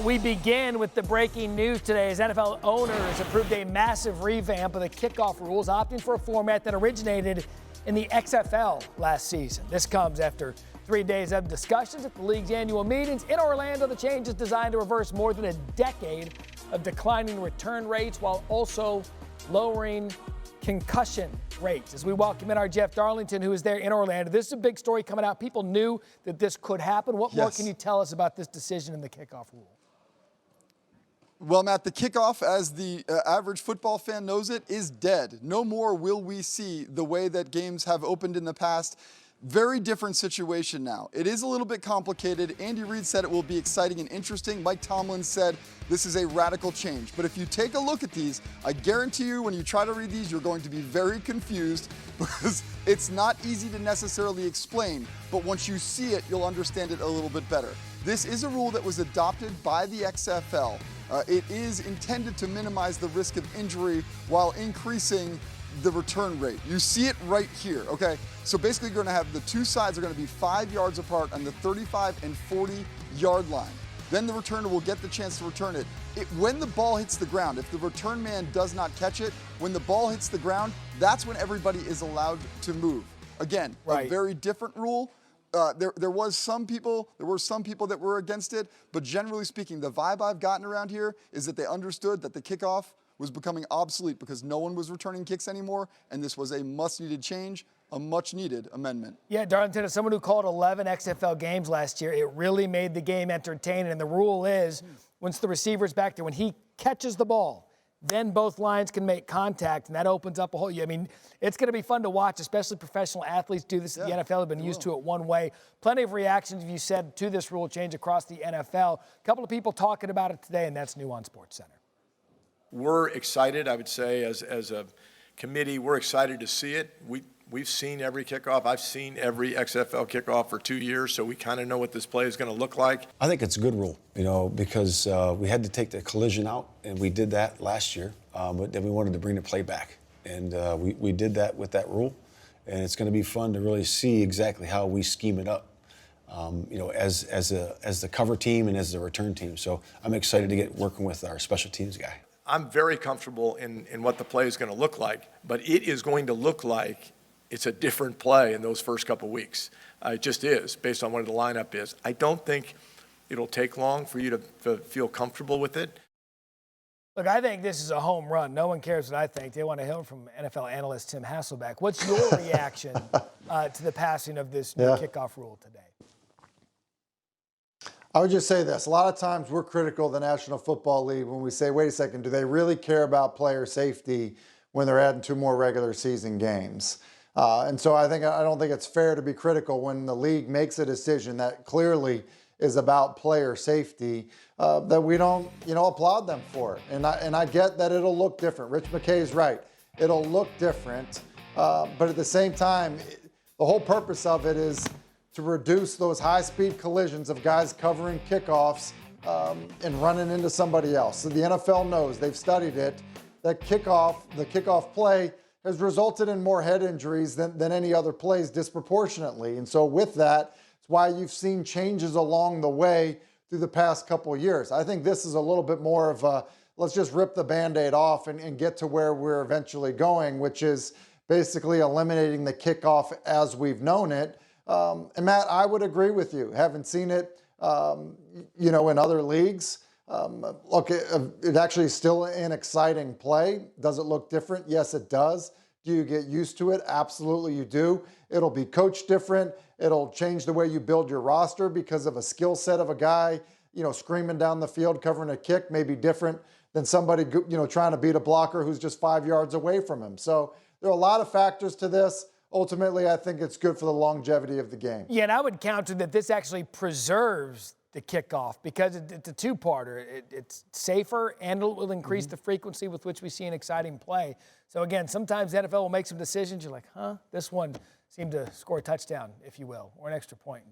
We begin with the breaking news today as NFL owners approved a massive revamp of the kickoff rules, opting for a format that originated in the XFL last season. This comes after 3 days of discussions at the league's annual meetings in Orlando. The change is designed to reverse more than a decade of declining return rates while also lowering concussion rates. As we welcome in our Jeff Darlington, who is there in Orlando. This is a big story coming out. People knew that this could happen. What more can you tell us about this decision in the kickoff rule? Well, Matt, the kickoff, as the average football fan knows it, is dead. No more will we see the way that games have opened in the past. Very different situation now. It is a little bit complicated. Andy Reid said it will be exciting and interesting. Mike Tomlin said this is a radical change. But if you take a look at these, I guarantee you when you try to read these, you're going to be very confused because it's not easy to necessarily explain. But once you see it, you'll understand it a little bit better. This is a rule that was adopted by the XFL. It is intended to minimize the risk of injury while increasing the return rate. You see it right here, okay? So basically you're going to have the two sides are going to be 5 yards apart on the 35 and 40 yard line. Then the returner will get the chance to return it. When the ball hits the ground, if the return man does not catch it, when the ball hits the ground, that's when everybody is allowed to move. Again, a very different rule. There were some people that were against it, but generally speaking, the vibe I've gotten around here is that they understood that the kickoff was becoming obsolete because no one was returning kicks anymore, and this was a much-needed change, a much-needed amendment. Yeah, Darlington, as someone who called 11 XFL games last year, it really made the game entertaining, and the rule is, once the receiver's back there, when he catches the ball, then both lines can make contact, and that opens up a whole, I mean, it's going to be fun to watch, especially professional athletes do this at the NFL. Have been used to it one way. Plenty of reactions, you said, to this rule change across the NFL. A couple of people talking about it today, and that's new on SportsCenter. We're excited, I would say, as a committee, we're excited to see it. We've seen every kickoff. I've seen every XFL kickoff for 2 years, so we kind of know what this play is going to look like. I think it's a good rule, because we had to take the collision out, and we did that last year, but then we wanted to bring the play back. And we did that with that rule, and it's going to be fun to really see exactly how we scheme it up, as the cover team and as the return team. So I'm excited to get working with our special teams guy. I'm very comfortable in what the play is going to look like, but it is going to look like it's a different play in those first couple weeks. It just is, based on what the lineup is. I don't think it'll take long for you to feel comfortable with it. Look, I think this is a home run. No one cares what I think. They want to hear from NFL analyst Tim Hasselbecks. What's your reaction to the passing of this new kickoff rule today? I would just say this. A lot of times we're critical of the National Football League when we say, wait a second, do they really care about player safety when they're adding 2 more regular season games? And so I don't think it's fair to be critical when the league makes a decision that clearly is about player safety, that we don't, applaud them for it. And I get that it'll look different. Rich McKay's right. It'll look different. But at the same time, the whole purpose of it is to reduce those high-speed collisions of guys covering kickoffs and running into somebody else. So the NFL knows, they've studied it, that the kickoff play has resulted in more head injuries than any other plays disproportionately. And so with that, it's why you've seen changes along the way through the past couple of years. I think this is a little bit more of a, let's just rip the Band-Aid off and get to where we're eventually going, which is basically eliminating the kickoff as we've known it. And Matt, I would agree with you. Haven't seen it, in other leagues. Look, it actually is still an exciting play. Does it look different? Yes, it does. Do you get used to it? Absolutely, you do. It'll be coached different. It'll change the way you build your roster because of a skill set of a guy, screaming down the field, covering a kick may be different than somebody, trying to beat a blocker who's just 5 yards away from him. So there are a lot of factors to this. Ultimately, I think it's good for the longevity of the game. Yeah, and I would counter that this actually preserves the kickoff because it's a two-parter. It's safer and it will increase the frequency with which we see an exciting play. So again, sometimes the NFL will make some decisions. You're like, this one seemed to score a touchdown, if you will, or an extra point.